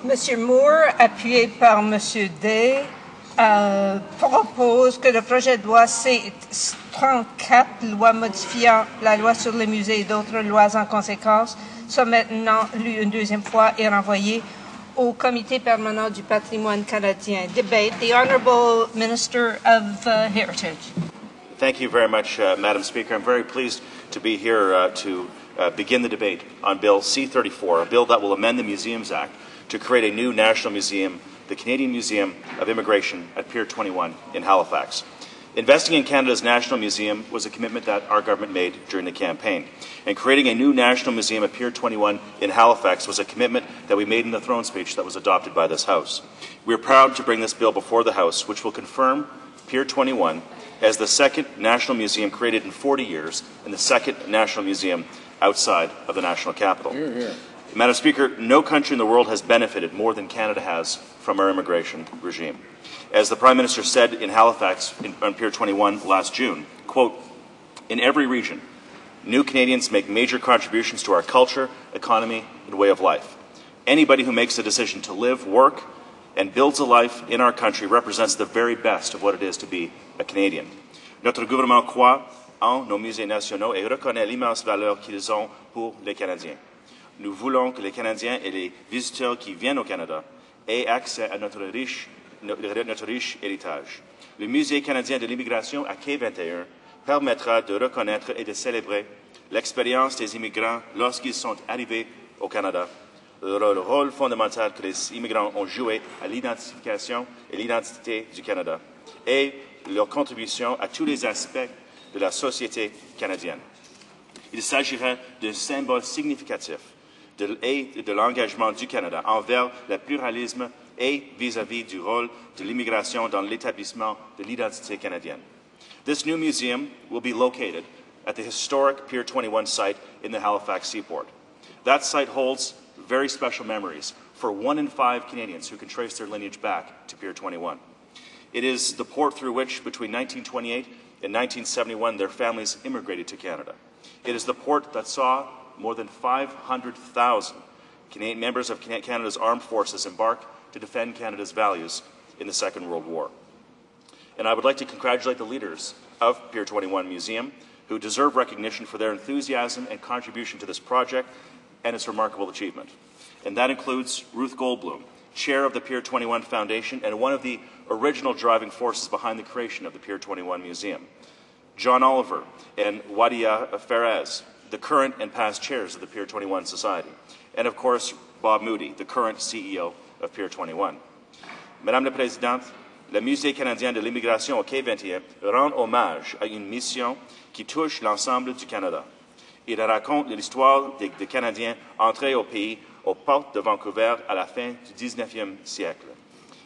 Monsieur Moore, appuyé par Monsieur Day, propose que le projet de loi C-34, loi modifiant la loi sur les musées et d'autres lois en conséquence, soit maintenant lu une deuxième fois et renvoyé au Comité permanent du patrimoine canadien. Debate. The Honourable Minister of Heritage. Thank you very much, Madam Speaker. I'm very pleased to be here to begin the debate on Bill C-34, a bill that will amend the Museums Act to create a new national museum, the Canadian Museum of Immigration at Pier 21 in Halifax. Investing in Canada's National Museum was a commitment that our government made during the campaign. And creating a new National Museum at Pier 21 in Halifax was a commitment that we made in the throne speech that was adopted by this House. We are proud to bring this bill before the House, which will confirm Pier 21 as the second national museum created in 40 years and the second national museum outside of the national capital. Hear, hear. Madam Speaker, no country in the world has benefited more than Canada has from our immigration regime. As the Prime Minister said in Halifax on Pier 21 last June, quote, "In every region, new Canadians make major contributions to our culture, economy, and way of life. Anybody who makes a decision to live, work, and builds a life in our country represents the very best of what it is to be a Canadian. Notre gouvernement croit en nos musées nationaux et reconnaît l'immense valeur qu'ils ont pour les Canadiens. Nous voulons que les Canadiens et les visiteurs qui viennent au Canada aient accès à notre riche héritage. Le Musée canadien de l'immigration à Quai 21 permettra de reconnaître et de célébrer l'expérience des immigrants lorsqu'ils sont arrivés au Canada, le rôle fondamental que les immigrants ont joué à l'identification et l'identité du Canada, et leur contribution à tous les aspects de la société canadienne. Il s'agirait d'un symbole significatif de l'engagement du Canada envers le pluralisme et vis-à-vis du rôle de l'immigration dans l'établissement de l'identité canadienne. This new museum will be located at the historic Pier 21 site in the Halifax seaport. That site holds very special memories for 1 in 5 Canadians who can trace their lineage back to Pier 21. It is the port through which, between 1928 and 1971, their families immigrated to Canada. It is the port that saw more than 500,000 members of Canada's armed forces embark to defend Canada's values in the Second World War. And I would like to congratulate the leaders of Pier 21 Museum, who deserve recognition for their enthusiasm and contribution to this project and its remarkable achievement. And that includes Ruth Goldblum, chair of the Pier 21 Foundation and one of the original driving forces behind the creation of the Pier 21 Museum, John Oliver and Wadia Ferez, the current and past chairs of the Pier 21 Society, and of course Bob Moody, the current CEO of Pier 21. Madame la Présidente, le Musée canadien de l'immigration au Quai 21 rend hommage à une mission qui touche l'ensemble du Canada. Il raconte l'histoire des Canadiens entrés au pays aux portes de Vancouver à la fin du 19e siècle.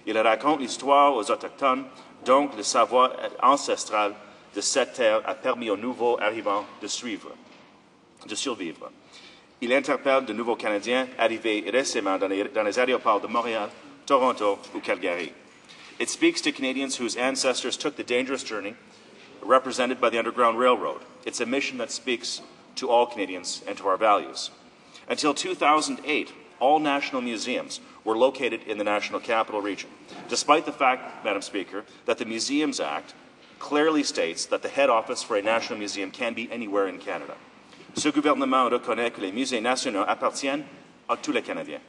Il raconte l'histoire aux Autochtones, donc le savoir ancestral de cette terre a permis aux nouveaux arrivants de survivre. Il interpelle de nouveaux Canadiens arrivés récemment dans les aéroports de Montréal, Toronto ou Calgary. It speaks to Canadians whose ancestors took the dangerous journey represented by the Underground Railroad. It's a mission that speaks to all Canadians and to our values. Until 2008, all national museums were located in the National Capital Region, despite the fact, Madam Speaker, that the Museums Act clearly states that the head office for a national museum can be anywhere in Canada. Ce gouvernement reconnaît que les musées nationaux appartiennent à tous les Canadiens.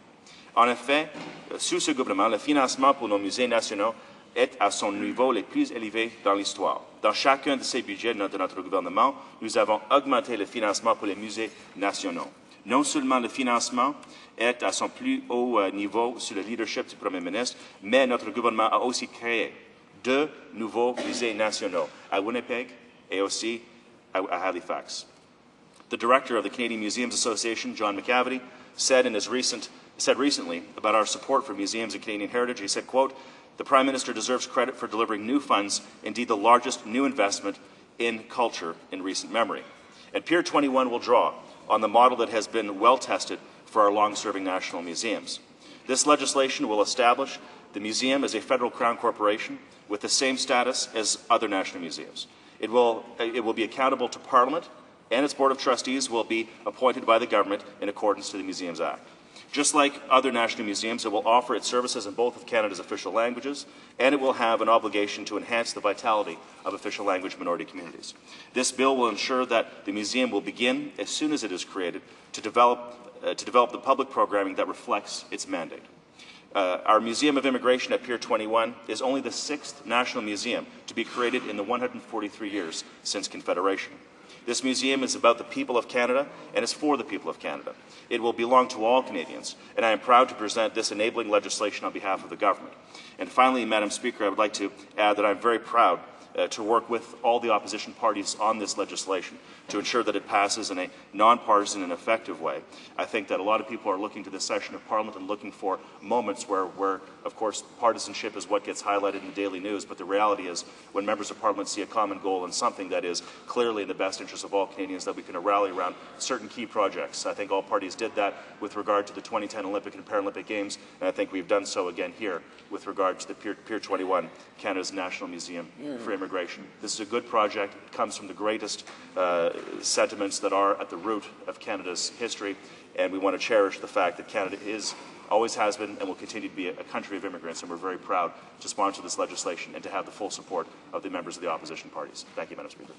En effet, sous ce gouvernement, le financement pour nos musées nationaux est à son niveau le plus élevé dans l'histoire. Dans chacun de ces budgets de notre gouvernement, nous avons augmenté le financement pour les musées nationaux. Non seulement le financement est à son plus haut niveau sous le leadership du Premier ministre, mais notre gouvernement a aussi créé 2 nouveaux musées nationaux à Winnipeg et aussi à Halifax. The director of the Canadian Museums Association, John McAvity, said recently about our support for museums and Canadian heritage, he said, quote, "The Prime Minister deserves credit for delivering new funds, indeed the largest new investment in culture in recent memory." And Pier 21 will draw on the model that has been well tested for our long-serving national museums. This legislation will establish the museum as a federal crown corporation with the same status as other national museums. It will be accountable to Parliament, and its Board of Trustees will be appointed by the government in accordance to the Museums Act. Just like other national museums, it will offer its services in both of Canada's official languages, and it will have an obligation to enhance the vitality of official language minority communities. This bill will ensure that the museum will begin, as soon as it is created, to develop the public programming that reflects its mandate. Our Museum of Immigration at Pier 21 is only the 6th national museum to be created in the 143 years since Confederation. This museum is about the people of Canada and is for the people of Canada. It will belong to all Canadians, and I am proud to present this enabling legislation on behalf of the government. And finally, Madam Speaker, I would like to add that I'm very proud to work with all the opposition parties on this legislation to ensure that it passes in a nonpartisan and effective way. I think that a lot of people are looking to this session of Parliament and looking for moments where, of course, partisanship is what gets highlighted in the daily news, but the reality is when members of Parliament see a common goal and something that is clearly in the best interest of all Canadians, that we can rally around certain key projects. I think all parties did that with regard to the 2010 Olympic and Paralympic Games, and I think we've done so again here with regard to the Pier 21, Canada's National Museum for Immigration. This is a good project. It comes from the greatest sentiments that are at the root of Canada's history, and we want to cherish the fact that Canada always has been, and will continue to be a country of immigrants, and we're very proud to sponsor this legislation and to have the full support of the members of the opposition parties. Thank you, Madam Speaker.